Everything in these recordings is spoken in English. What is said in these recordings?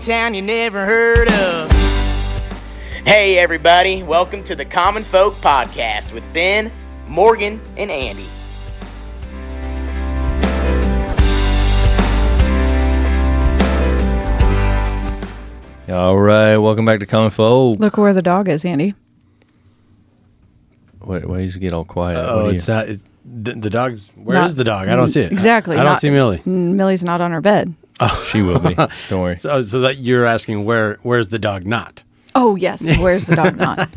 town you never heard of. Hey everybody, welcome to the Common Folk Podcast with Ben, Morgan, and Andy. All right, welcome back to Common Folk. Look where the dog is, Andy. Why does it get all quiet? Oh, it's not. The dog's. Where is the dog? I don't see it. Exactly. I don't see Millie. Millie's not on her bed. Oh, she will be. Don't worry. So that you're asking where's the dog not? Oh yes, where's the dog not?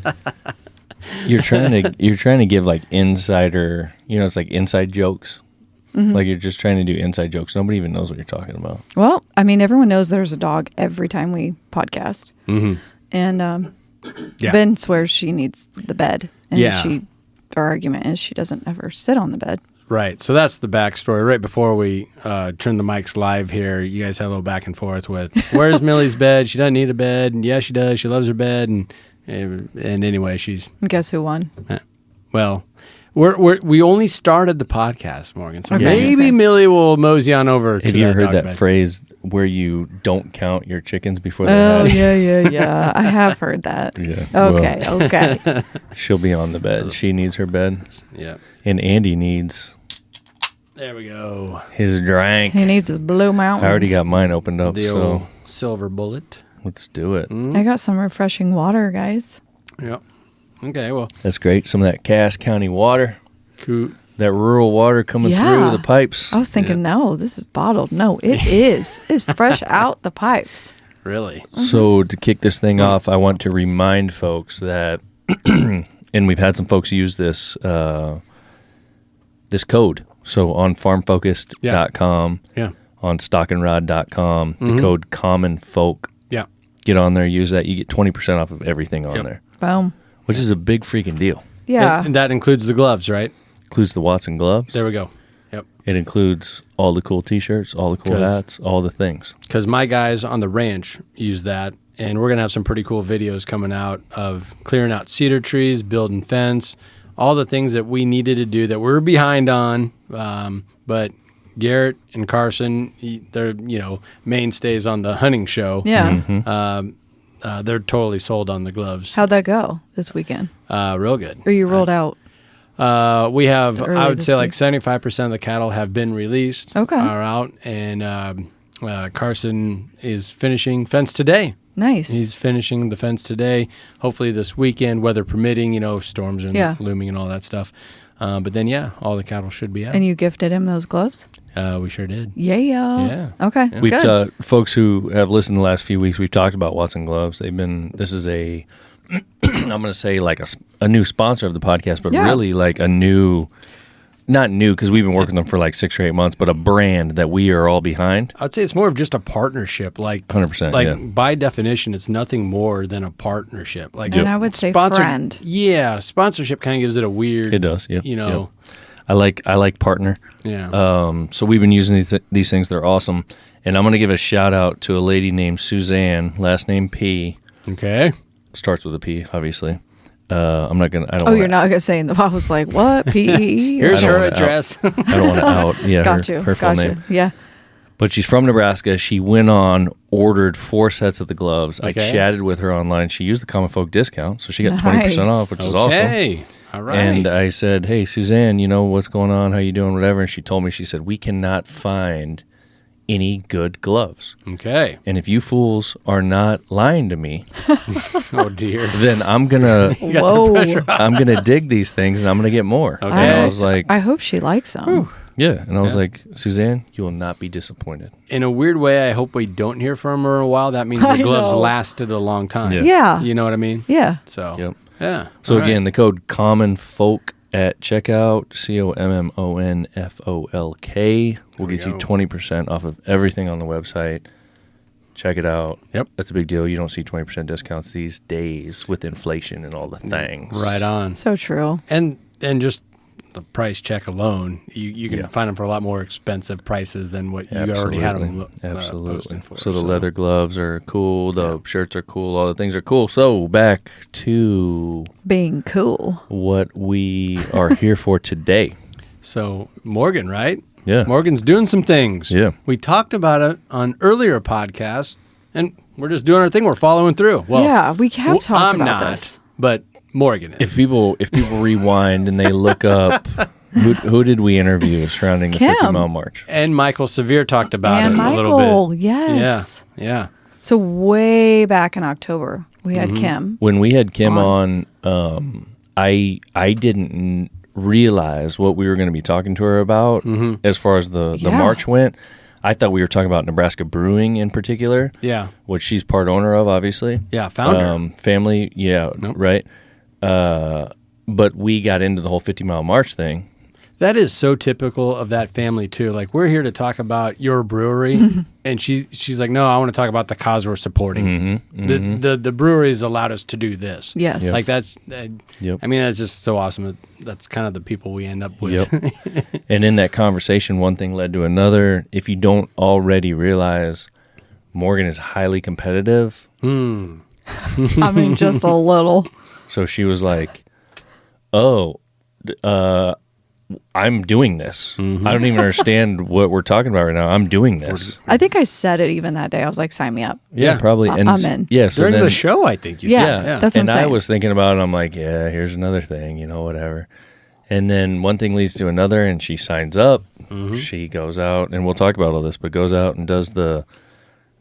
You're trying to give like insider. It's like inside jokes. Mm-hmm. Like you're just trying to do inside jokes. Nobody even knows what you're talking about. Well, I mean, everyone knows there's a dog every time we podcast, and Ben swears she needs the bed, and our argument is she doesn't ever sit on the bed. Right. So that's the backstory. Right before we turn the mics live here, you guys had a little back and forth with where's Millie's bed? She doesn't need a bed, and yeah, she does. She loves her bed, and anyway, she's. Guess who won? Well. We only started the podcast, Morgan, so maybe Millie will mosey on over to Have you ever heard that bed. phrase where you don't count your chickens before Oh, they're hatched? yeah. I have heard that. Yeah. Okay. She'll be on the bed. She needs her bed. Yeah. And Andy needs There we go. his drink. He needs his Blue Mountains. I already got mine opened up, The so old silver bullet. let's do it. I got some refreshing water, guys. Yep. Okay, well. That's great. Some of that Cass County water. Cool. That rural water coming through the pipes. I was thinking, no, this is bottled. No, it is. It's fresh out the pipes. Really? So to kick this thing off, I want to remind folks that, and we've had some folks use this this code. So on farmfocused.com, on stockandrod.com, the code CommonFolk. Yeah. Get on there, use that. You get 20% off of everything on there, Boom. which is a big freaking deal. Yeah. And that includes the gloves, right? Includes the Watson gloves. There we go. Yep. It includes all the cool T-shirts, all the cool hats, all the things. Because my guys on the ranch use that, and we're going to have some pretty cool videos coming out of clearing out cedar trees, building fence, all the things that we needed to do that we're behind on. But Garrett and Carson, they're mainstays on the hunting show. Yeah. Mm-hmm. They're totally sold on the gloves. How'd that go this weekend? Real good. Or you rolled out? We have, I would this say, like week? 75% of the cattle have been released. Okay. Are out, and Carson is finishing fence today. Nice. He's finishing the fence today. Hopefully this weekend, weather permitting. Storms and looming and all that stuff. But then, all the cattle should be out. And you gifted him those gloves? We sure did. Yeah. Okay. We've good. Folks who have listened the last few weeks, we've talked about Watson gloves. This is a I'm going to say like a new sponsor of the podcast, but really like a new, not new because we've been working with them for like 6 or 8 months, but a brand that we are all behind. I'd say it's more of just a partnership. Like 100%. Like by definition, it's nothing more than a partnership. Like and I would say friend. Yeah, sponsorship kind of gives it a weird. It does. Yeah. Yep. I like partner. Yeah. So we've been using these things. They're awesome. And I'm going to give a shout out to a lady named Suzanne, last name P. Okay. Starts with a P, obviously. I'm not going to. You're not going to say in the I was like, what? P? Here's her address. I don't want to out. Her full name. Yeah. But she's from Nebraska. She went on, ordered 4 sets of the gloves. Okay. I chatted with her online. She used the Common Folk discount, so she got 20% off, which is awesome. Okay. All right. And I said, hey, Suzanne, what's going on? How you doing? Whatever. And she told me, she said, we cannot find any good gloves. Okay. And if you fools are not lying to me, oh dear, then I'm gonna dig these things and I'm gonna get more. Okay. And I was like, I hope she likes them. Whew. Yeah. And I was like, Suzanne, you will not be disappointed. In a weird way, I hope we don't hear from her in a while. That means the gloves lasted a long time. Yeah. You know what I mean? Yeah. So. Yep. Yeah. So again, the code CommonFolk at checkout, CommonFolk, will get you 20% off of everything on the website. Check it out. Yep. That's a big deal. You don't see 20% discounts these days with inflation and all the things. Right on. So true. And just the price check alone, you can find them for a lot more expensive prices than what you already had them Absolutely. for. So the leather gloves are cool. The shirts are cool. All the things are cool. So back to being cool. What we are here for today. So Morgan, right? Yeah. Morgan's doing some things. Yeah. We talked about it on earlier podcasts, and we're just doing our thing. We're following through. Well, yeah, we have talked I'm about not, this. but Morgan is. If people rewind and they look up, who did we interview surrounding the 50 Mile March? And Michael Severe talked about And it a little Michael, bit. yes. Yeah. So way back in October, we had Kim. When we had Kim on, I didn't realize what we were going to be talking to her about as far as the march went. I thought we were talking about Nebraska Brewing in particular. Yeah. Which she's part owner of, obviously. Yeah, founder. Family, right. But we got into the whole 50 Mile March thing. That is so typical of that family too. Like, we're here to talk about your brewery, and she's like, no, I want to talk about the cause we're supporting. The breweries allowed us to do this. Yes. Like that's. I mean, that's just so awesome. That's kind of the people we end up with. Yep. And in that conversation, one thing led to another. If you don't already realize, Morgan is highly competitive. I mean, just a little. So she was like, "Oh, I'm doing this. I don't even understand what we're talking about right now. I'm doing this." I think I said it even that day. I was like, sign me up. Yeah, probably. And I'm in. Yeah, so During the show, I think you Yeah, said. that's what I'm and I saying. was thinking about it. I'm like, yeah, here's another thing, whatever. And then one thing leads to another, and she signs up. She goes out, and we'll talk about all this, but goes out and does the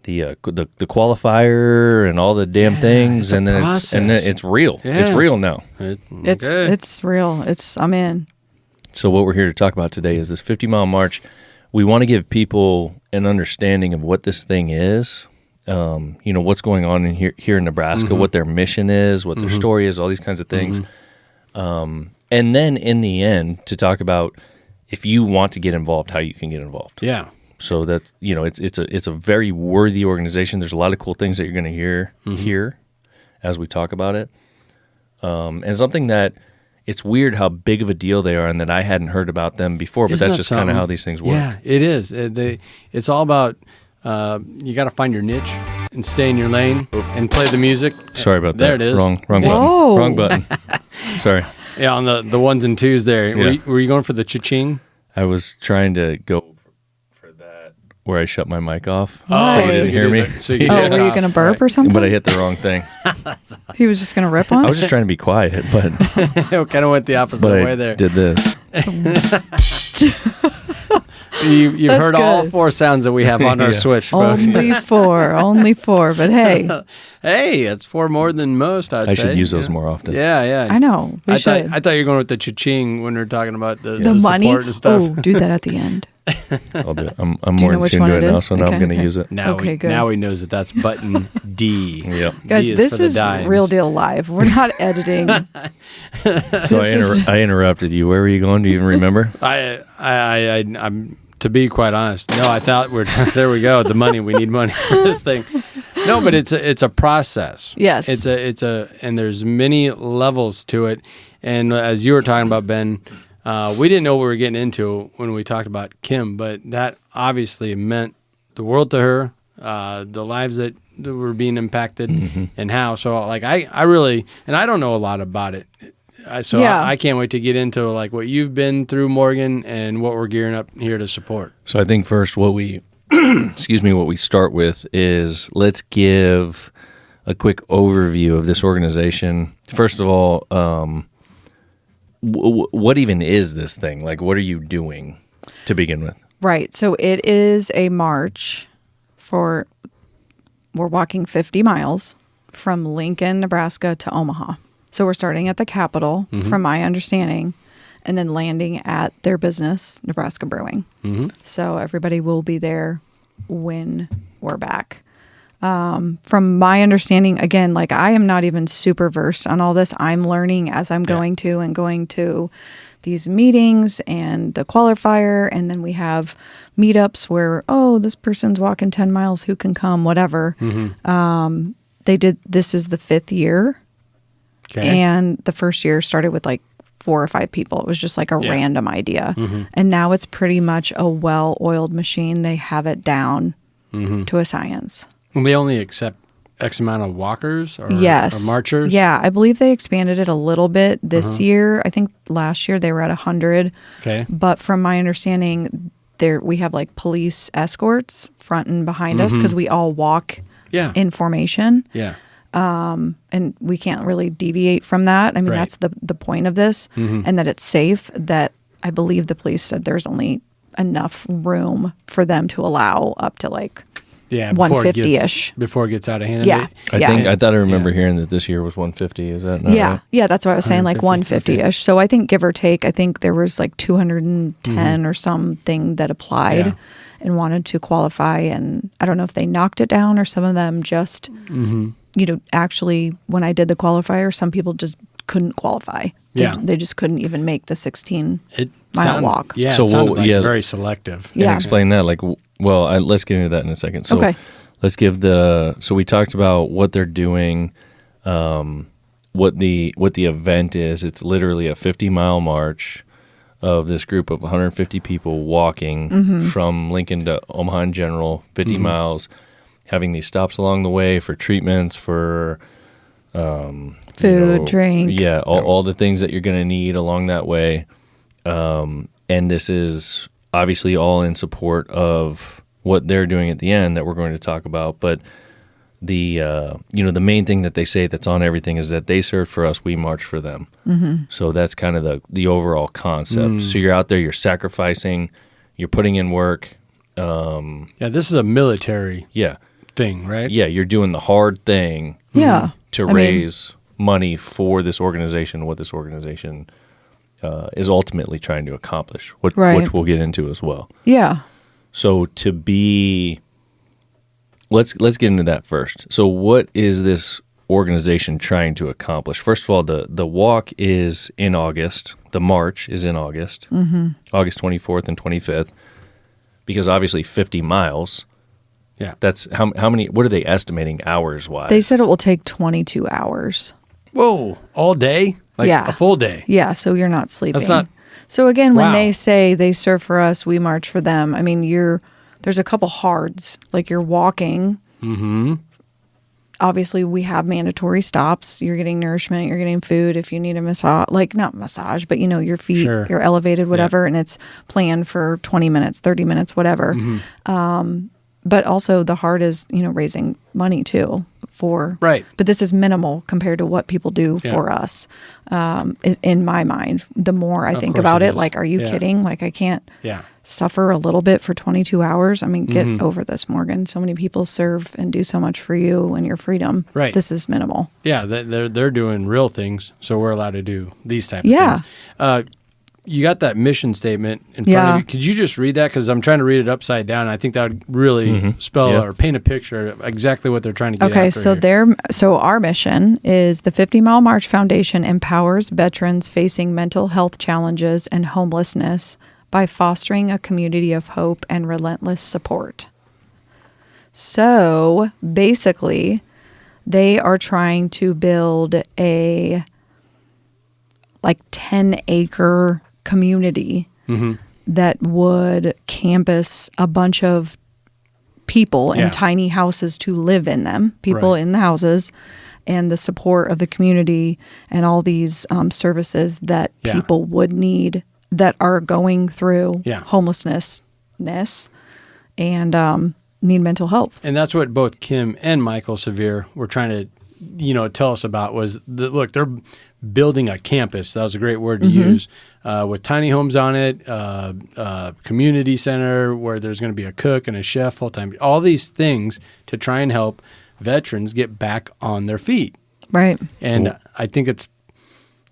qualifier and all the damn things, and then it's real. Yeah. It's real now. It's real. I'm in. So what we're here to talk about today is this 50 Mile March. We want to give people an understanding of what this thing is, what's going on here in Nebraska, what their mission is, what their story is, all these kinds of things. And then in the end, to talk about if you want to get involved, how you can get involved. Yeah. So that it's a very worthy organization. There's a lot of cool things that you're going to hear here as we talk about it, and something that it's weird how big of a deal they are, and that I hadn't heard about them before. But that's just kind of how these things work. Yeah, it is. It's all about you got to find your niche and stay in your lane and play the music. Sorry about that. There it is. Wrong Whoa. button. Wrong button. Sorry. Yeah, on the ones and twos there. Yeah. Were you going for the cha-ching? I was trying to go for that where I shut my mic off, Oh. so you didn't hear me. Oh, were you going to burp or something? But I hit the wrong thing. He was just going to rip one? I was just trying to be quiet, but Kind of went the opposite but way I there. did this. You've That's heard all good. 4 sounds that we have on our switch, folks. Only four. But hey, Hey, it's 4 more than most, I'd say. I should use those more often. Yeah. I know. We should. I thought you were going with the cha-ching when we were talking about the money. support and stuff. Oh, do that at the end. I'll do it. I'm Do you more know in which tune one to it it now, is? so now I'm Okay, going to okay. use it. Now, Okay, good. now he knows that's button D. Yep. Guys, D is this for the is dimes. Real Deal Live. We're not editing. So I interrupted you. Where were you going? Do you even remember? I'm to be quite honest. No, I thought there we go. The money. We need money for this thing. No, but it's a process. Yes. And there's many levels to it. And as you were talking about, Ben, we didn't know what we were getting into when we talked about Kim, but that obviously meant the world to her, the lives that were being impacted, and how. So, like, I really, and I don't know a lot about it. I can't wait to get into like what you've been through, Morgan, and what we're gearing up here to support. So I think first what we what we start with is let's give a quick overview of this organization. First of all, what even is this thing? Like, what are you doing to begin with? Right. So it is a march we're walking 50 miles from Lincoln, Nebraska to Omaha. So we're starting at the Capitol, from my understanding, and then landing at their business, Nebraska Brewing. So everybody will be there when we're back. From my understanding, again, like I am not even super versed on all this. I'm learning as I'm going to these meetings and the qualifier. And then we have meetups where, this person's walking 10 miles, who can come, whatever. This is the 5th year. Okay. And the first year started with like 4 or 5 people. It was just like a random idea. And now it's pretty much a well-oiled machine. They have it down to a science. They only accept X amount of walkers or marchers? Yeah, I believe they expanded it a little bit this year. I think last year they were at 100. Okay. But from my understanding, we have like police escorts front and behind us because we all walk information. Yeah. And we can't really deviate from that. I mean, that's the point of this, and that it's safe. That I believe the police said there's only enough room for them to allow up to like 150-ish before it gets out of hand. Yeah. I thought I remember hearing that this year was 150. Is that not right? Yeah, that's what I was saying, like 150-ish. So I think give or take, I think there was like 210 or something that applied and wanted to qualify. And I don't know if they knocked it down or some of them just, actually when I did the qualifier, some people just couldn't qualify. They just couldn't even make the 16-mile walk. Yeah, so it sounded very selective. And explain that. Like, let's get into that in a second. So let's give so we talked about what they're doing, what the event is. It's literally a 50-mile march of this group of 150 people walking from Lincoln to Omaha in general, 50 miles, having these stops along the way for treatments, for food, drink. Yeah, all the things that you're going to need along that way. And this is obviously all in support of what they're doing at the end that we're going to talk about. But the main thing that they say that's on everything is that they served for us, we marched for them. So that's kind of the overall concept. So you're out there, you're sacrificing, you're putting in work. This is a military thing, right? Yeah, you're doing the hard thing to raise money for this organization, what this organization is ultimately trying to accomplish, which we'll get into as well. Yeah. So let's get into that first. So what is this organization trying to accomplish? First of all, the walk is in August. The march is in August, August 24th and 25th, because obviously 50 miles. Yeah. That's how many, what are they estimating hours wise? They said it will take 22 hours. Whoa, all day? Like a full day? Yeah, so you're not sleeping. That's not... So again, when they say they serve for us, we march for them, I mean, there's a couple hards. Like you're walking. Obviously, we have mandatory stops. You're getting nourishment. You're getting food. If you need a massage, like not massage, but your feet, you're elevated, whatever, and it's planned for 20 minutes, 30 minutes, whatever. But also the hard is, raising money too for, but this is minimal compared to what people do for us. In my mind, the more I think about it, like, are you kidding? Like I can't suffer a little bit for 22 hours. I mean, get over this, Morgan. So many people serve and do so much for you and your freedom. Right. This is minimal. Yeah. They're doing real things. So we're allowed to do these type of things. You got that mission statement in front of you. Could you just read that? Because I'm trying to read it upside down. I think that would really spell or paint a picture of exactly what they're trying to get after. So our mission is the 50-Mile March Foundation empowers veterans facing mental health challenges and homelessness by fostering a community of hope and relentless support. So basically, they are trying to build a 10-acre community that would campus a bunch of people in tiny houses to live in them, people in the houses, and the support of the community and all these services that people would need that are going through homelessness and need mental health. And that's what both Kim and Michael Severe were trying to tell us about was look, they're building a campus. That was a great word to use, with tiny homes on it, community center where there's going to be a cook and a chef full time. All these things to try and help veterans get back on their feet. Right. And I think it's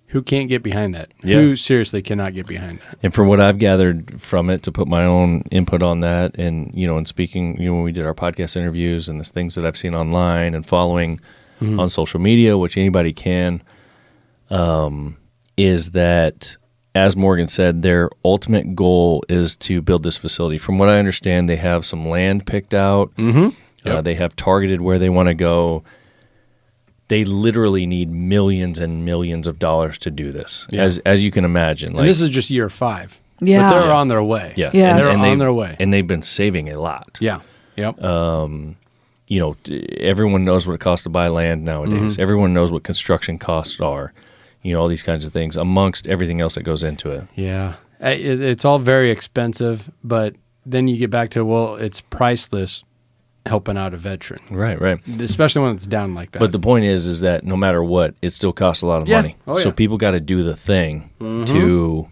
who can't get behind that? Yeah. Who seriously cannot get behind that? And from what I've gathered from it, to put my own input on that, and in speaking, when we did our podcast interviews and the things that I've seen online and following on social media, which anybody can. Is that, as Morgan said, their ultimate goal is to build this facility. From what I understand, they have some land picked out. They have targeted where they want to go. They literally need millions and millions of dollars to do this, as you can imagine. And this is just year 5. Yeah. But they're on their way. Yeah. Yes. And they're on their way. And they've been saving a lot. Yeah. Yep. Everyone knows what it costs to buy land nowadays. Everyone knows what construction costs are. All these kinds of things amongst everything else that goes into it. Yeah. It's all very expensive, but then you get back to, it's priceless helping out a veteran. Right. Especially when it's down like that. But the point is that no matter what, it still costs a lot of money. Oh, so yeah. people got to do the thing to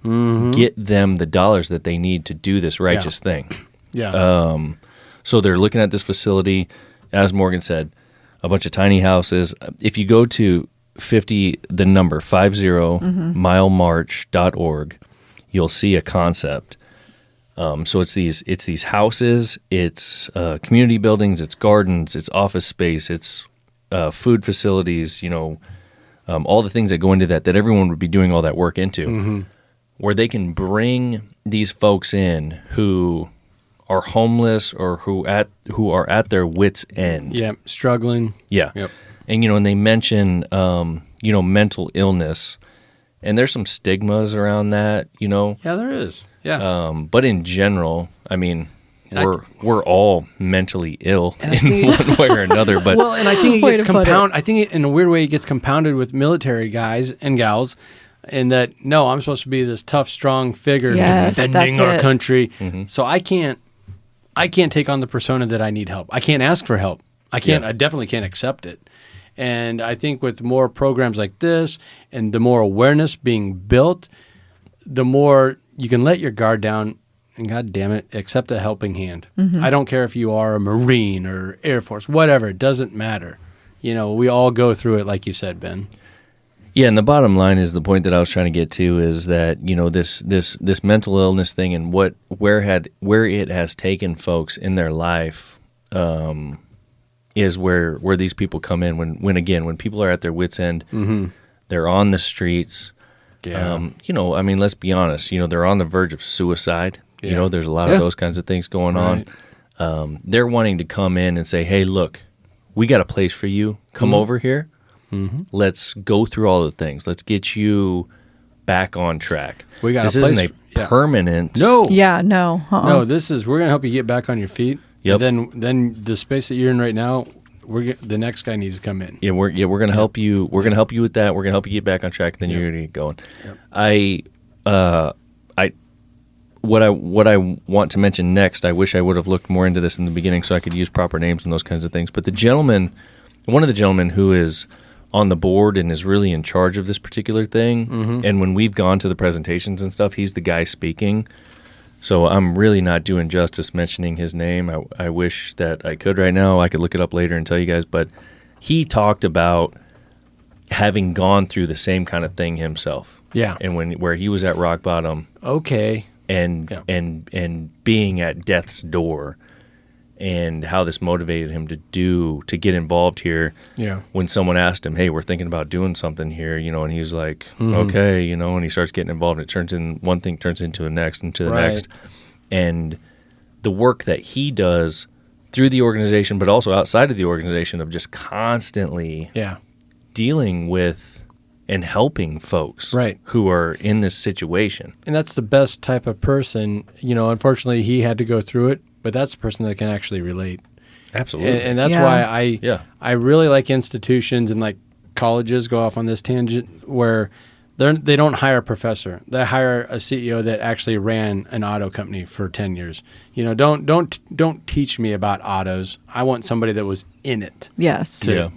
get them the dollars that they need to do this righteous thing. Yeah. So they're looking at this facility, as Morgan said, a bunch of tiny houses. If you go to 50milemarch.org, you'll see a concept. So it's these houses, it's community buildings, it's gardens, it's office space, it's food facilities, all the things that go into that everyone would be doing all that work into, where they can bring these folks in who are homeless or who are at their wits' end. Yeah, struggling. Yeah. Yep. And and they mention mental illness, and there's some stigmas around that, Yeah, there is. Yeah. But in general, I mean, we're all mentally ill in one way or another. But well, and I think it Way gets to put it. compounded. I think in a weird way it gets compounded with military guys and gals, and that I'm supposed to be this tough, strong figure Yes, defending that's our it. country. So I can't take on the persona that I need help. I can't ask for help. I can't. Yeah. I definitely can't accept it. And I think with more programs like this and the more awareness being built, the more you can let your guard down and, God damn it, accept a helping hand. I don't care if you are a Marine or Air Force, whatever. It doesn't matter. We all go through it, like you said, Ben. yeah, and the bottom line is the point that I was trying to get to is that this mental illness thing and where it has taken folks in their life is where these people come in when people are at their wits' end, they're on the streets. Yeah. I mean, let's be honest. They're on the verge of suicide. Yeah. There's a lot of those kinds of things going on. They're wanting to come in and say, "Hey, look, we got a place for you. Come over here. Let's go through all the things. Let's get you back on track." We got this a place isn't a for- yeah. permanent. No. Yeah, no. No, we're going to help you get back on your feet. Yep. And then the space that you're in right now, the next guy needs to come in. Yeah, we're gonna help you. We're gonna help you with that. We're gonna help you get back on track. And then you're gonna get going. Yep. What I want to mention next. I wish I would have looked more into this in the beginning so I could use proper names and those kinds of things. But one of the gentlemen who is on the board and is really in charge of this particular thing. And when we've gone to the presentations and stuff, he's the guy speaking. So I'm really not doing justice mentioning his name. I wish that I could right now. I could look it up later and tell you guys. But he talked about having gone through the same kind of thing himself. Yeah. And where he was at rock bottom Okay. and being at death's door, and how this motivated him to get involved here. Yeah. When someone asked him, "Hey, we're thinking about doing something here," and he's like, "Okay," and he starts getting involved. One thing turns into the next, next, and the work that he does through the organization, but also outside of the organization, of just constantly dealing with and helping folks who are in this situation. And that's the best type of person. Unfortunately, he had to go through it, but that's the person that can actually relate. Absolutely. And that's why I really like institutions and like colleges go off on this tangent where they don't hire a professor. They hire a CEO that actually ran an auto company for 10 years. Don't teach me about autos. I want somebody that was in it. Yes. So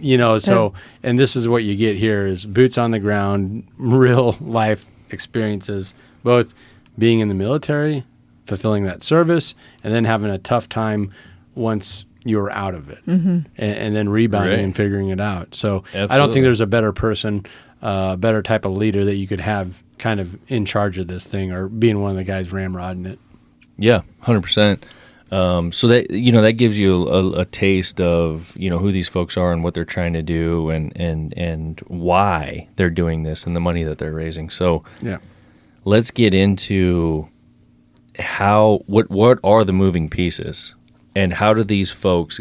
and this is what you get here is boots on the ground, real life experiences, both being in the military, fulfilling that service, and then having a tough time once you were out of it, and then rebounding and figuring it out. So I don't think there's a better person, better type of leader that you could have kind of in charge of this thing or being one of the guys ramrodding it. Yeah, 100%. So that gives you a taste of who these folks are and what they're trying to do and why they're doing this and the money that they're raising. So let's get into what are the moving pieces and how do these folks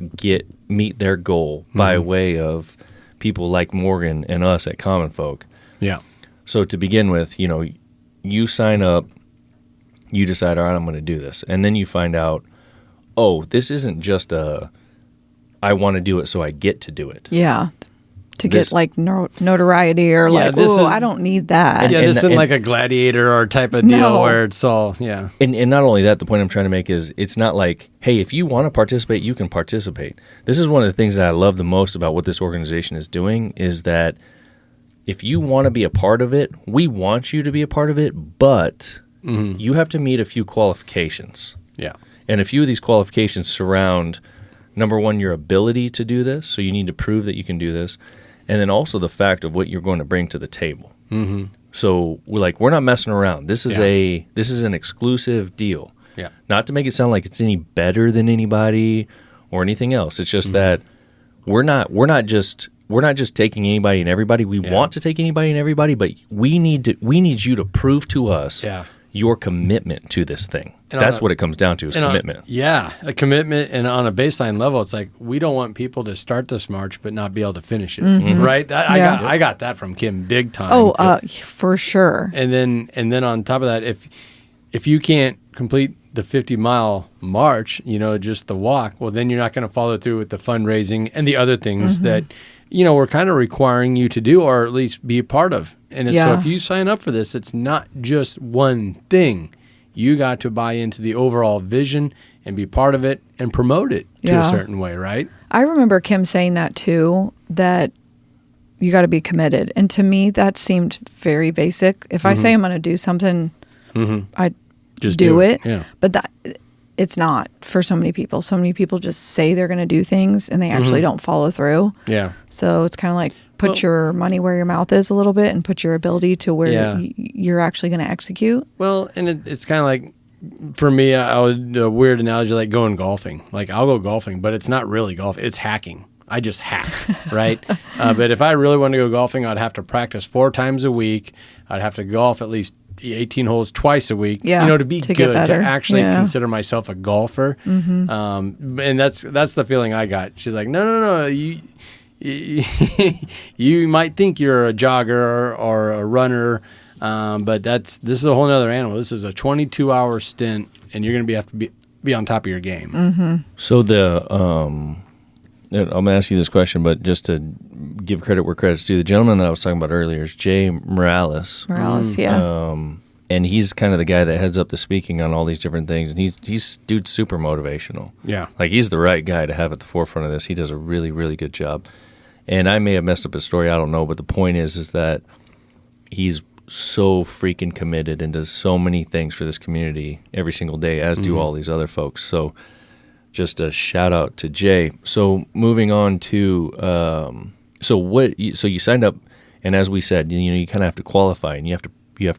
meet their goal by way of people like Morgan and us at Common Folk. Yeah. So to begin with, you sign up, you decide, all right, I'm going to do this. And then you find out, oh, this isn't just I want to do it so I get to do it. Yeah. to get like notoriety or like, oh, I don't need that. Yeah, this isn't like a gladiator or type of deal where it's all, And not only that, the point I'm trying to make is it's not like, hey, if you want to participate, you can participate. This is one of the things that I love the most about what this organization is doing is that if you want to be a part of it, we want you to be a part of it, but you have to meet a few qualifications. Yeah. And a few of these qualifications surround, number one, your ability to do this. So you need to prove that you can do this. And then also the fact of what you're going to bring to the table. Mm-hmm. So we're not messing around. This is an exclusive deal. Yeah. Not to make it sound like it's any better than anybody or anything else. It's just that we're not just taking anybody and everybody. We want to take anybody and everybody, but we need you to prove to us your commitment to this thing. And that's what it comes down to is commitment. A commitment. And on a baseline level, it's like we don't want people to start this march but not be able to finish it. Mm-hmm. Right? I got that from Kim big time. Oh, for sure. And then on top of that, if you can't complete the 50-mile march, just the walk, well, then you're not going to follow through with the fundraising and the other things that we're kind of requiring you to do or at least be a part of. And so if you sign up for this, it's not just one thing. You got to buy into the overall vision and be part of it and promote it to a certain way, right? I remember Kim saying that too, that you got to be committed. And to me, that seemed very basic. If I say I'm going to do something, I just do it. Yeah. But it's not for so many people. So many people just say they're going to do things and they actually don't follow through. Yeah. So it's kind of like put your money where your mouth is a little bit and put your ability to where you're actually going to execute. Well, and it's kind of like, for me, I would a weird analogy like going golfing. Like I'll go golfing, but it's not really golf. It's hacking. I just hack, right? But if I really wanted to go golfing, I'd have to practice 4 times a week. I'd have to golf at least 18 holes twice a week, to be good, to actually consider myself a golfer. Mm-hmm. And that's the feeling I got. She's like, no, you might think you're a jogger or a runner, but this is a whole other animal. This is a 22-hour stint, and you're going to have to be on top of your game. Mm-hmm. So I'm going to ask you this question, but just to give credit where credit's due, the gentleman that I was talking about earlier is Jay Morales. And he's kind of the guy that heads up the speaking on all these different things, and he's dude's super motivational. Yeah. Like, he's the right guy to have at the forefront of this. He does a really, really good job. And I may have messed up his story, I don't know, but the point is that he's so freaking committed and does so many things for this community every single day, as do all these other folks. So just a shout out to Jay. So moving on to so you signed up, and as we said, you kind of have to qualify, and you have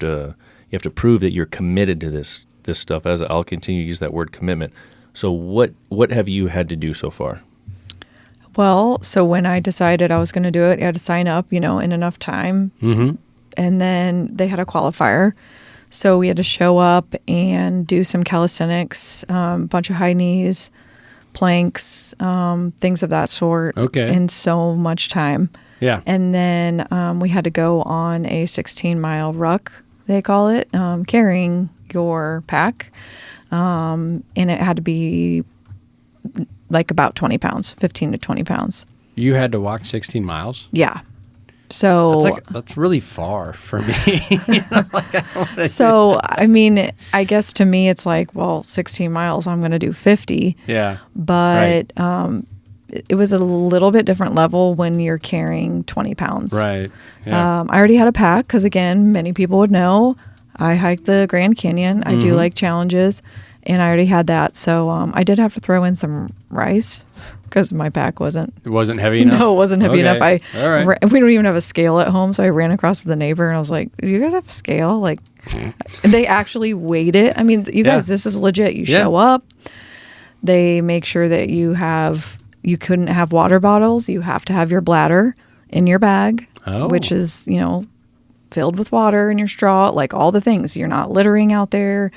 to prove that you're committed to this stuff. As I'll continue to use that word commitment. So what have you had to do so far? Well, so when I decided I was going to do it, I had to sign up, in enough time. Mm-hmm. And then they had a qualifier. So we had to show up and do some calisthenics, bunch of high knees, planks, things of that sort. Okay. In so much time. Yeah. And then we had to go on a 16-mile ruck, they call it, carrying your pack. And it had to be like about 20 pounds, 15 to 20 pounds. You had to walk 16 miles? Yeah. So that's really far for me. So, I mean, I guess to me it's like, well, 16 miles, I'm going to do 50. Yeah. But it was a little bit different level when you're carrying 20 pounds. Right. Yeah. I already had a pack because, again, many people would know I hiked the Grand Canyon. I do like challenges. And I already had that. So I did have to throw in some rice because my pack wasn't... It wasn't heavy enough? No, it wasn't heavy enough. We don't even have a scale at home. So I ran across to the neighbor and I was like, do you guys have a scale? Like, they actually weighed it. I mean, you guys, this is legit. You show up. They make sure that you couldn't have water bottles. You have to have your bladder in your bag, which is, filled with water, and your straw, like all the things. You're not littering out there.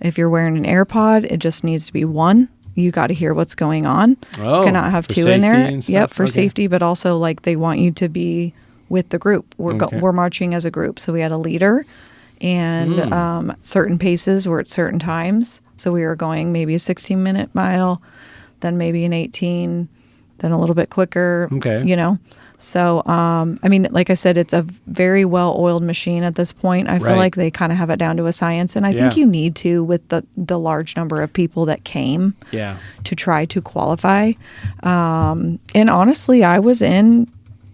If you're wearing an AirPod, it just needs to be one. You got to hear what's going on. Oh, cannot have two in there. Yep, for safety, but also like they want you to be with the group. We're marching as a group, so we had a leader, and certain paces were at certain times. So we were going maybe a 16-minute mile, then maybe an 18, then a little bit quicker. Okay. You know? So, I mean, like I said, it's a very well-oiled machine at this point. I feel Right. like they kind of have it down to a science, and I think Yeah. you need to with the large number of people that came Yeah. to try to qualify. And honestly, I was in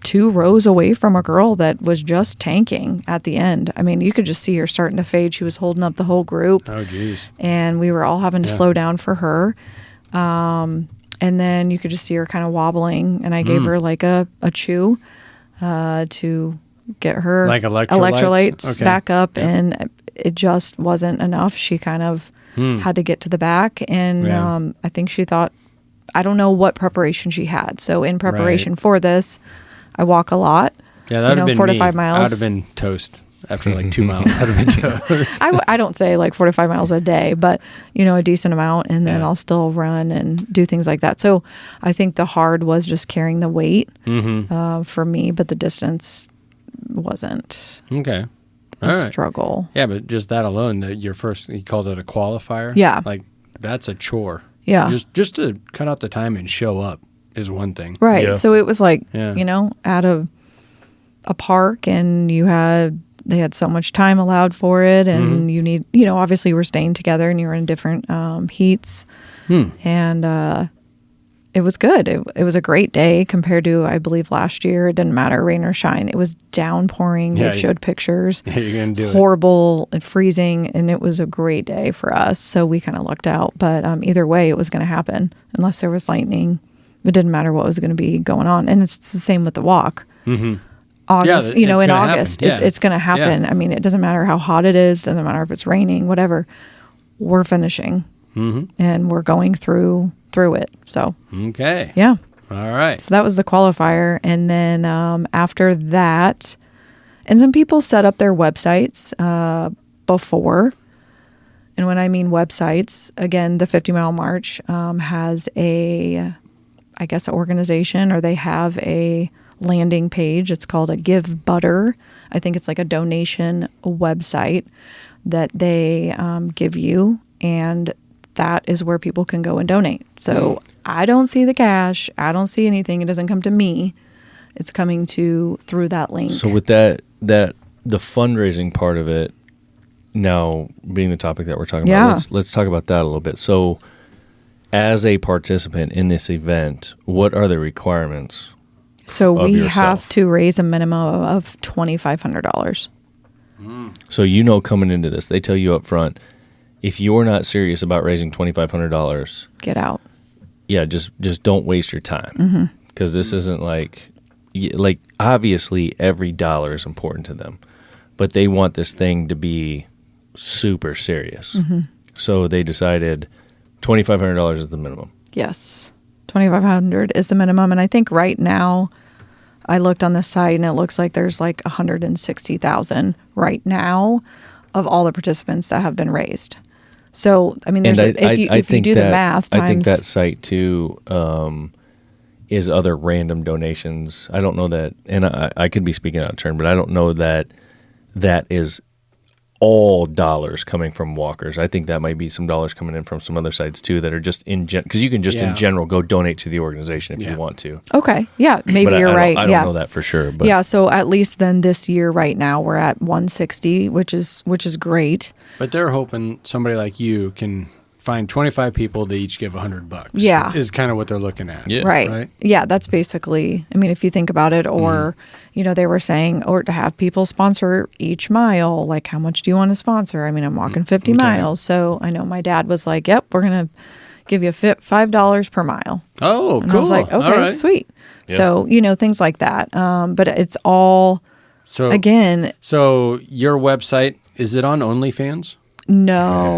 2 rows away from a girl that was just tanking at the end. I mean, you could just see her starting to fade. She was holding up the whole group, Oh, geez. and we were all having to slow down for her. And then you could just see her kind of wobbling, and I gave her like a chew to get her Like electrolytes? Okay. back up, and it just wasn't enough. She kind of had to get to the back, and Yeah. I think she thought, I don't know what preparation she had. So in preparation for this, I walk a lot. Yeah, that would have been 4 me. to 5 miles. I would have been toast after like 2 miles. I'd have been toast. I don't say like 4 to 5 miles a day, but a decent amount, and then Yeah. I'll still run and do things like that. So I think the hard was just carrying the weight for me, but the distance wasn't Okay. a All right. struggle. Yeah, but just that alone, your first, you called it a qualifier. Yeah. Like that's a chore. Yeah. Just to cut out the time and show up is one thing. Right. Yeah. So it was like, Yeah. at a park, and they had so much time allowed for it, and you need, obviously we're staying together, and you're in different heats, and it was good. It was a great day compared to, I believe, last year. It didn't matter, rain or shine. It was downpouring. Yeah, They showed pictures. Yeah, you're going to do it. Horrible and freezing, and it was a great day for us. So we kind of lucked out. But either way, it was going to happen unless there was lightning. It didn't matter what was going to be going on. And it's the same with the walk. August, Yeah, in it's gonna August, happen. Yeah. it's going to happen. Yeah. I mean, it doesn't matter how hot it is, doesn't matter if it's raining, whatever. We're finishing, and we're going through it. So Okay. yeah, All right. so that was the qualifier, and then after that, and some people set up their websites before. And when I mean websites, again, the 50 Mile March has an organization, or they have a landing page. It's called a Give Butter. I think it's like a donation website that they give you, and that is where people can go and donate. So I don't see the cash. I don't see anything. It doesn't come to me. It's coming through that link. So with that the fundraising part of it now being the topic that we're talking about, let's talk about that a little bit. So as a participant in this event, what are the requirements? So we yourself? have to raise a minimum of $2,500. So coming into this, they tell you up front, if you're not serious about raising $2,500, Get out. yeah, just don't waste your time, because this isn't like obviously every dollar is important to them, but they want this thing to be super serious. So they decided $2,500 is the minimum. Yes. $2,500 is the minimum. And I think right now, I looked on the site, and it looks like there's like 160,000 right now of all the participants that have been raised. So, I mean, there's if you do the math times, I think that site too is other random donations. I don't know that, and I could be speaking out of turn, but I don't know that is all dollars coming from walkers. I think that might be some dollars coming in from some other sites too that are just because you can just in general go donate to the organization if you want to. Okay. Yeah, maybe But you're right. I don't know that for sure. But yeah, so at least then this year right now we're at 160, which is great. But they're hoping somebody like you can find 25 people to each give $100. Yeah. Is kind of what they're looking at. Yeah. Right. Yeah, that's basically, I mean, if you think about it, or, they were saying, or to have people sponsor each mile, like how much do you want to sponsor? I mean, I'm walking 50 miles. So I know my dad was like, yep, we're going to give you $5 per mile. Oh, And cool. I was like, okay, All right. sweet. Yeah. So, things like that. But it's all, So again, So your website, is it on OnlyFans? no.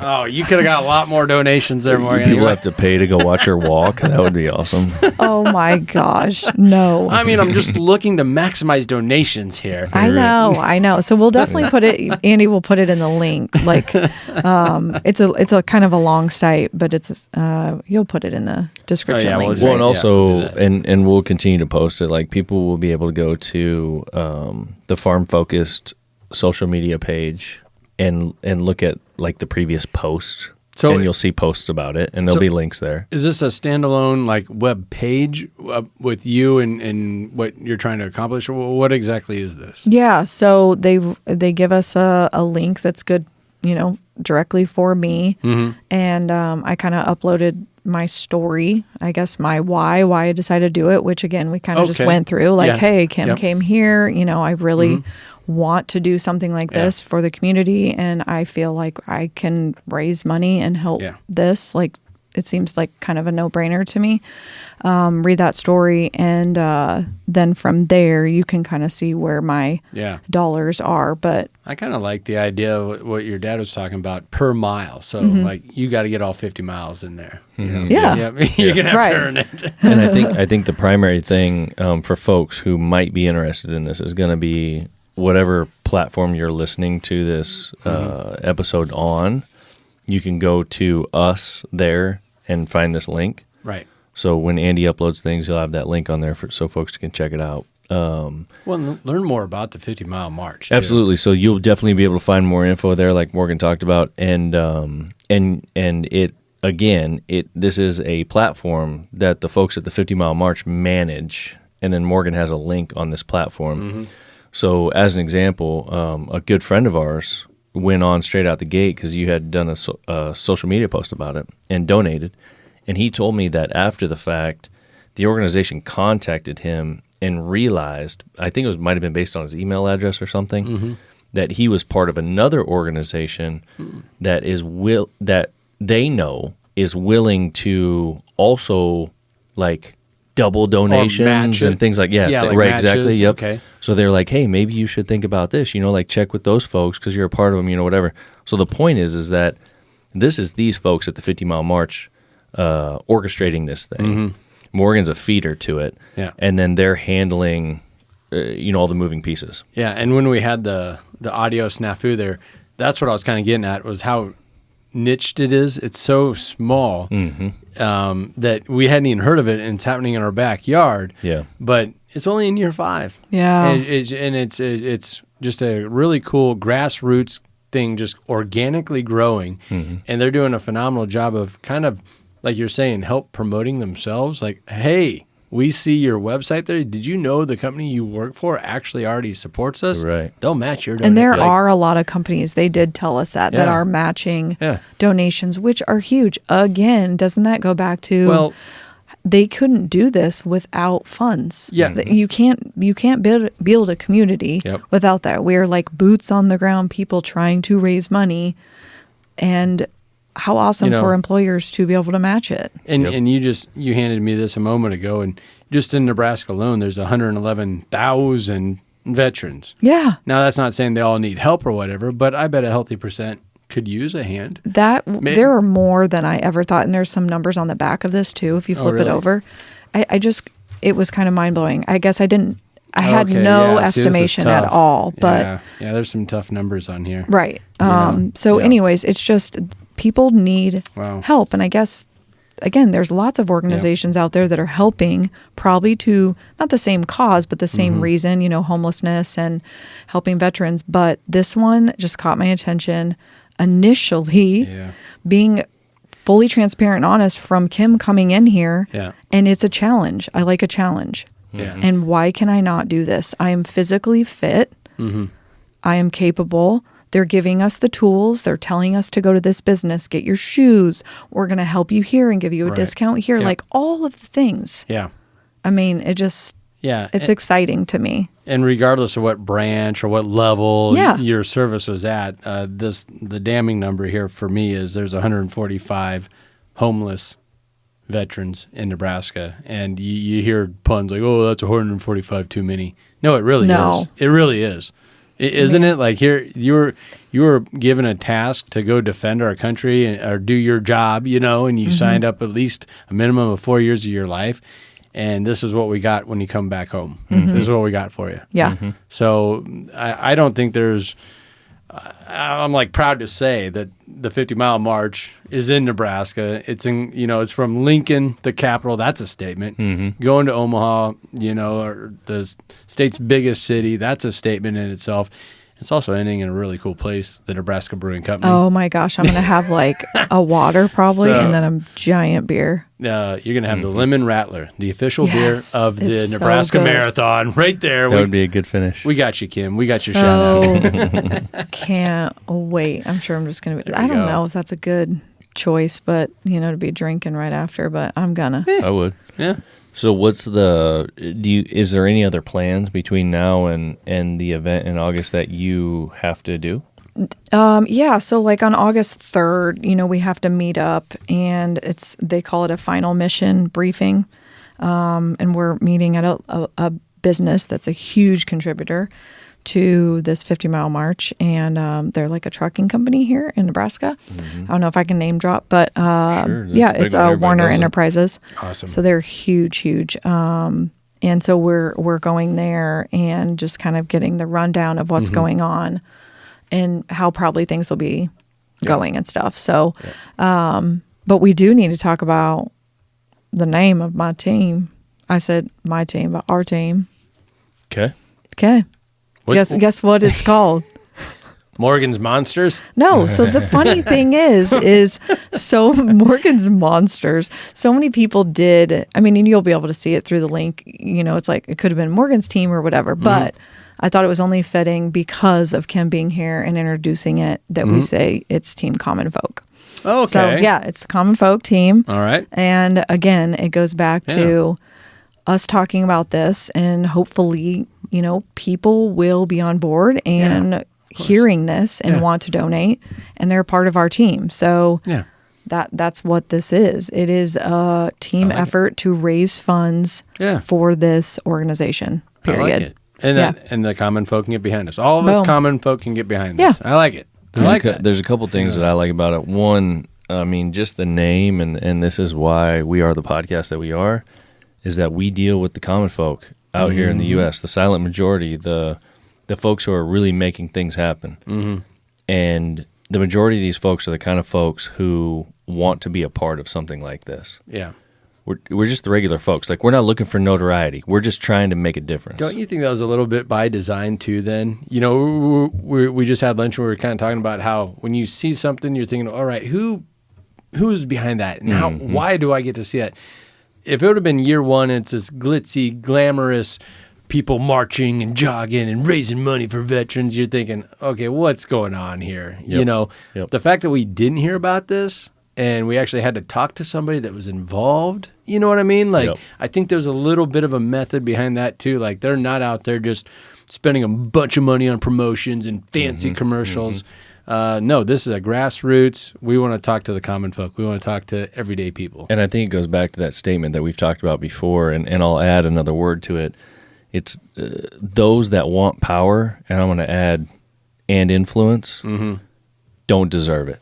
Oh, you could have got a lot more donations there, Morgan. people have to pay to go watch her walk. That would be awesome. Oh my gosh. No. I mean, I'm just looking to maximize donations here. I know. So we'll definitely put it. Andy will put it in the link. Like, it's a kind of a long site, but it's you'll put it in the description yeah, links. Well, right? and also, Yeah, we'll do that. and we'll continue to post it. Like people will be able to go to the Farm Focused social media page and look at like the previous posts So and you'll see posts about it, and there'll be links there. Is this a standalone like web page with you and what you're trying to accomplish? What exactly is this? Yeah, so they give us a link that's good, directly for me, and I kind of uploaded my story, I guess my why I decided to do it, which again we kind of just went through, like, hey, Kim came here, I really want to do something like this for the community, and I feel like I can raise money and help this. Like, it seems like kind of a no-brainer to me. Read that story, and then from there you can kind of see where my dollars are. But I kind of like the idea of what your dad was talking about per mile. So like you got to get all 50 miles in there. Yeah. You're gonna have to earn it. And I think the primary thing for folks who might be interested in this is going to be whatever platform you're listening to this episode on. You can go to us there and find this link. Right. So when Andy uploads things, he'll have that link on there so folks can check it out. Well, learn more about the 50-mile march, too. Absolutely. So you'll definitely be able to find more info there, like Morgan talked about, and it again, this is a platform that the folks at the 50-mile march manage, and then Morgan has a link on this platform. So as an example, a good friend of ours went on straight out the gate because you had done a social media post about it and donated. And he told me that after the fact, the organization contacted him and realized, I think it might have been based on his email address or something, that he was part of another organization that that they know is willing to also like double donations and things like like right, matches. exactly, yep. Okay. So they're like, hey, maybe you should think about this, like check with those folks because you're a part of them, whatever. So the point is that this is these folks at the 50-mile march orchestrating this thing. Morgan's a feeder to it, and then they're handling, all the moving pieces. Yeah, and when we had the audio snafu there, that's what I was kind of getting at was how niched it is. It's so small that we hadn't even heard of it, and it's happening in our backyard. Yeah, but it's only in year 5. Yeah, and it's just a really cool grassroots thing, just organically growing, and they're doing a phenomenal job of kind of, like you're saying, help promoting themselves. Like, hey, we see your website there. Did you know the company you work for actually already supports us? Right. They'll match your donation. And there are a lot of companies, they did tell us that are matching donations, which are huge. Again, doesn't that go back to they couldn't do this without funds? Yeah. You can't build a community without that. We're like boots on the ground people trying to raise money, and how awesome for employers to be able to match it. And and you handed me this a moment ago, and just in Nebraska alone, there's 111,000 veterans. Yeah. Now that's not saying they all need help or whatever, but I bet a healthy percent could use a hand. There are more than I ever thought, and there's some numbers on the back of this too. If you flip it over, it was kind of mind blowing. I guess I had no estimation at all, but there's some tough numbers on here. Right. Anyways, it's just people need help. And I guess, again, there's lots of organizations out there that are helping, probably to not the same cause, but the same reason, homelessness and helping veterans. But this one just caught my attention initially, being fully transparent and honest from Kim coming in here. Yeah. And it's a challenge. I like a challenge. Yeah. And why can I not do this? I am physically fit. I am capable. They're giving us the tools. They're telling us to go to this business, get your shoes. We're going to help you here and give you a discount here. Like all of the things. Yeah. I mean, it's exciting to me. And regardless of what branch or what level your service was at, the damning number here for me is there's 145 homeless veterans in Nebraska. And you hear puns like, oh, that's 145 too many. No, it really is. It really is. Isn't it? Like here, you were given a task to go defend our country or do your job, and you signed up at least a minimum of 4 years of your life. And this is what we got when you come back home. This is what we got for you. Yeah. So I don't think there's. I'm like proud to say that the 50-mile march is in Nebraska. It's in, it's from Lincoln, the capital. That's a statement. Going to Omaha, or the state's biggest city, that's a statement in itself. It's also ending in a really cool place, the Nebraska Brewing Company. Oh my gosh, I'm gonna have like a water probably, and then a giant beer. You're gonna have the Lemon Rattler, the official beer of the it's Nebraska so good. Marathon, right there. That would be a good finish. We got you, Kim. We got your shout out. Can't wait. I'm sure I'm just gonna be. There I we don't go. know if that's a good choice, but to be drinking right after. But I'm gonna. I would. Yeah. So what's is there any other plans between now and the event in August that you have to do? Yeah, so like on August 3rd, we have to meet up, and they call it a final mission briefing, and we're meeting at a business that's a huge contributor to this 50-mile march, and they're like a trucking company here in Nebraska. I don't know if I can name drop, but Sure, yeah, that's a big it's one. Everybody Warner knows them. Enterprises. Awesome. So they're huge. And so we're going there and just kind of getting the rundown of what's going on and how probably things will be going and stuff. So, but we do need to talk about the name of my team. I said my team, but our team. Okay. Okay. Guess what it's called? Morgan's Monsters. No. So the funny thing is so Morgan's Monsters, so many people did. I mean, and you'll be able to see it through the link. It's like it could have been Morgan's team or whatever, but I thought it was only fitting because of Kim being here and introducing it that we say it's Team Common Folk. Okay. So yeah, it's the Common Folk team. All right. And again, it goes back to us talking about this, and hopefully, people will be on board and hearing this and want to donate, and they're part of our team. So that's what this is. It is a team effort to raise funds for this organization. Period. I like it. And the common folk can get behind us. All of us common folk can get behind this. I like it. There's a couple things that I like about it. One, I mean, just the name, and this is why we are the podcast that we are, is that we deal with the common folk out here in the U.S., the silent majority, the folks who are really making things happen. And the majority of these folks are the kind of folks who want to be a part of something like this. Yeah. We're just the regular folks. Like, we're not looking for notoriety. We're just trying to make a difference. Don't you think that was a little bit by design too then? We just had lunch and we were kind of talking about how when you see something, you're thinking, all right, who's behind that? And why do I get to see that? If it would have been year one, it's this glitzy, glamorous people marching and jogging and raising money for veterans, you're thinking, okay, what's going on here? The fact that we didn't hear about this and we actually had to talk to somebody that was involved, you know what I mean? Like, I think there's a little bit of a method behind that too. Like, they're not out there just spending a bunch of money on promotions and fancy commercials. No, this is a grassroots. We want to talk to the common folk. We want to talk to everyday people. And I think it goes back to that statement that we've talked about before, and I'll add another word to it. It's those that want power, and I'm going to add, and influence, don't deserve it.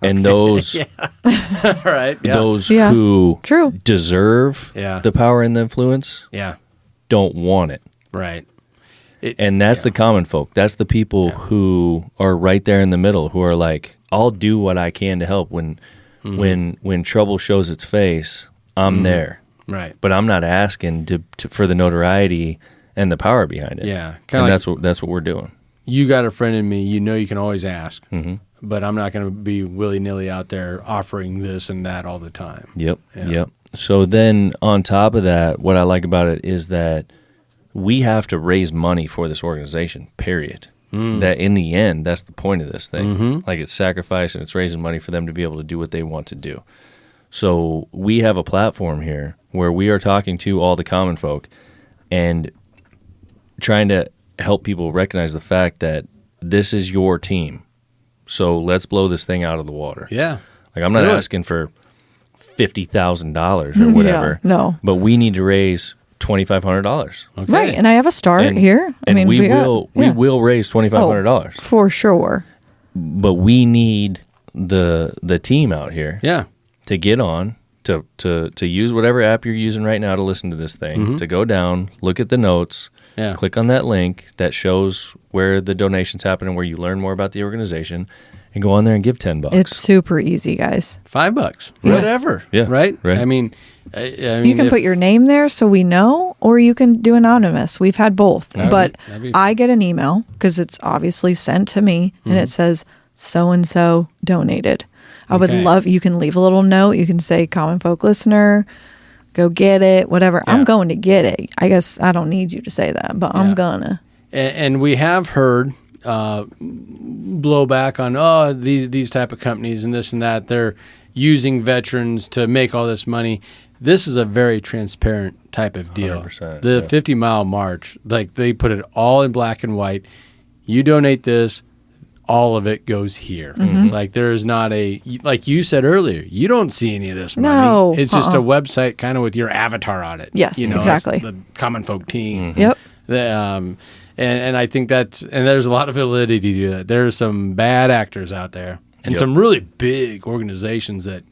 And those, those who deserve the power and the influence, don't want it. Right. And that's the common folk. That's the people who are right there in the middle, who are like, I'll do what I can to help. When trouble shows its face, I'm there. Right. But I'm not asking for the notoriety and the power behind it. Yeah. And that's what we're doing. You got a friend in me. You can always ask. But I'm not going to be willy-nilly out there offering this and that all the time. Yep. So then on top of that, what I like about it is that we have to raise money for this organization, period. That in the end, that's the point of this thing. Like, it's sacrifice and it's raising money for them to be able to do what they want to do. So we have a platform here where we are talking to all the common folk and trying to help people recognize the fact that this is your team. So let's blow this thing out of the water. Yeah. Like, I'm not asking for $50,000 or whatever. No. But we need to raise $2,500. Okay. Right, and I have a start here. We will raise $2,500 for sure. But we need the team out here, to get on to use whatever app you're using right now to listen to this thing. To go down, look at the notes, click on that link that shows where the donations happen and where you learn more about the organization, and go on there and give $10. It's super easy, guys. $5, Yeah. whatever. Yeah, Right? right. I mean, You can put your name there so we know, or you can do anonymous. We've had both. But that'd be I get an email because it's obviously sent to me and it says so-and-so donated. I would Okay. love, you can leave a little note. You can say Common Folk listener, go get it, whatever. Yeah. I'm going to get it. I guess I don't need you to say that, but I'm gonna. And we have heard blowback on these type of companies and this and that. They're using veterans to make all this money. This is a very transparent type of deal. 100%, The 50-mile march, like they put it all in black and white. You donate this, all of it goes here. Like there is not like you said earlier, you don't see any of this money. No, It's just a website kind of with your avatar on it. Yes, you know, exactly. it's the Common Folk team. Yep. And I think there's a lot of validity to that. There's some bad actors out there and Yep. some really big organizations that,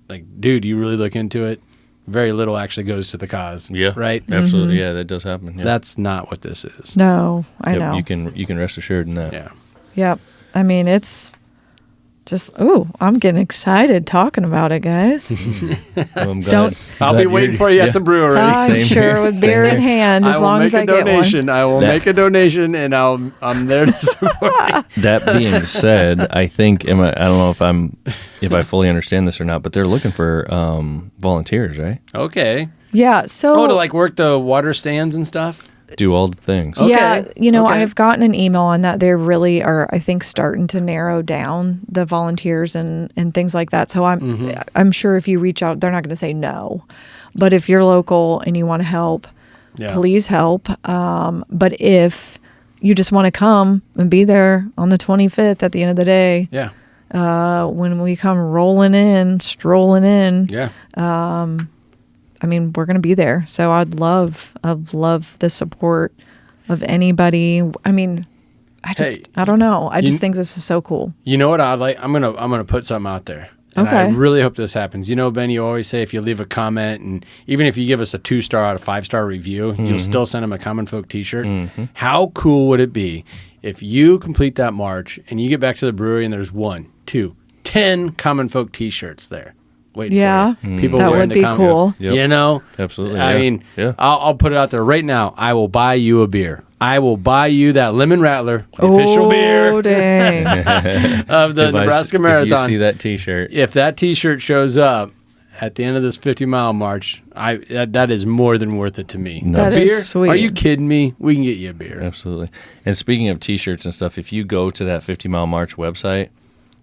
like, dude, you really look into it, very little actually goes to the cause. Yeah. Right? Absolutely. Yeah, that does happen. Yeah. That's not what this is. No, I Yep, know. You can rest assured in that. Yeah. Yep. I mean, it's just, I'm getting excited talking about it, guys. Well, I'm glad- Don't- I'll glad be you're- waiting for you yeah. at the brewery. I'm Same sure here. with beer Same in here. hand, as long as I get one. I will That- make a donation, and I'm there to support. That being said, I think I don't know if I fully understand this or not, but they're looking for volunteers, right? Okay. Yeah. So To like work the water stands and stuff. Do all the things. Okay. yeah, Okay. I've gotten an email on that. They really are, I think, starting to narrow down the volunteers and things like that. So I'm sure if you reach out, they're not going to say no. But if you're local and you want to help, Yeah. please help. But if you just want to come and be there on the 25th at the end of the day, Yeah. when we come strolling in, Yeah. I mean, we're going to be there. So I'd love the support of anybody. I mean, I don't know. I just think this is so cool. You know what I'd like? I'm gonna put something out there. And I Okay. really hope this happens. You know, Ben, you always say if you leave a comment, and even if you give us a 2-star out of 5-star review, you'll still send them a Common Folk t-shirt. How cool would it be if you complete that march and you get back to the brewery and there's 1, 2, 10 Common Folk t-shirts there waiting Yeah. for you. People That wearing would the be Common- cool. Yep. You know? Absolutely. I yeah. mean, yeah. I'll put it out there right now. I will buy you a beer. I will buy you that Lemon Rattler, the official beer Oh, dang. of the If I s- Nebraska If Marathon. you see that T-shirt, If that T-shirt shows up at the end of this 50-mile march, that is more than worth it to me. No. That A is beer? sweet. Are you kidding me? We can get you a beer. absolutely. And speaking of T-shirts and stuff, if you go to that 50 Mile March website,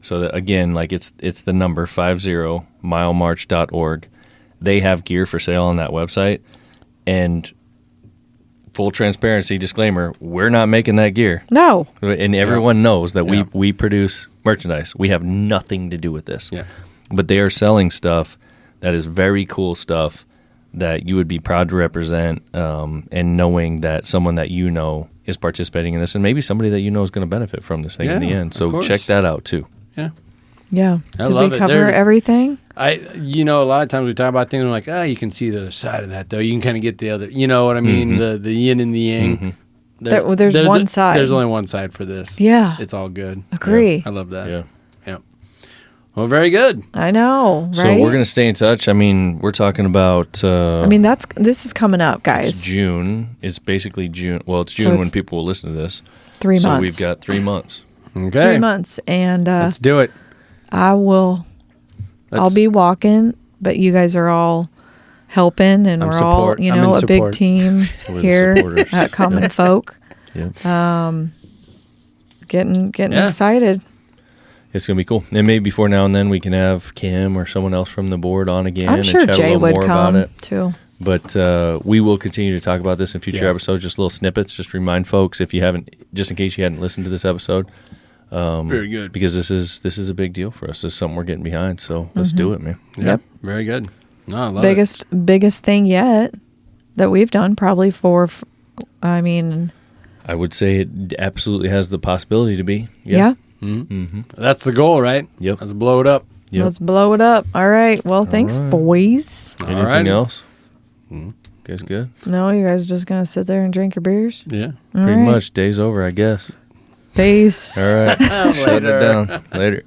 so that again, like it's the number 50milemarch.org. They have gear for sale on that website, and full transparency disclaimer: we're not making that gear, No. and everyone knows that Yeah. we produce merchandise. We have nothing to do with this. Yeah. But they are selling stuff that is very cool stuff that you would be proud to represent, and knowing that someone that you know is participating in this, and maybe somebody that you know is going to benefit from this thing in the Yeah, end. of So course. check that out too. Yeah. Yeah. I Did love they it. cover They're- everything? A lot of times we talk about things, and we're like, you can see the other side of that, though. You can kind of get the other, you know what I mean? The yin and the yang. There's one side. There's only one side for this. Yeah. It's all good. Agree. I love that. Yeah. Yeah. Well, very good. I know, right? So we're going to stay in touch. I mean, we're talking about. I mean, this is coming up, it's guys. June. It's basically June. Well, it's June So when it's people will listen to this. 3 So months. we've got 3 months. Okay. 3 months. And Let's do it. I'll be walking, but you guys are all helping, and I'm we're all, support. I'm in a big support. team We're the here supporters. at Common Yeah. Folk. Yeah. Getting Yeah. excited. It's going to be cool. And maybe before now and then we can have Kim or someone else from the board on again I'm and sure chat a Jay little would more come about it. too. But we will continue to talk about this in future Yeah. episodes, just little snippets. Just remind folks, if you haven't, just in case you hadn't listened to this episode, Very good. because this is a big deal for us. This is something we're getting behind. So let's do it, man. Yep. Very good. No, I love Biggest thing yet that we've done, probably for. I mean, I would say it absolutely has the possibility to be. yeah. it. That's the goal, right? Yep. Let's blow it up. Yep. Let's blow it up. All right. Well, thanks, right. boys. Anything Alrighty. else? Guys good? No, you guys just gonna sit there and drink your beers? Yeah. All Pretty right. much. Day's over, I guess. Peace. All right. Shut it down. Later.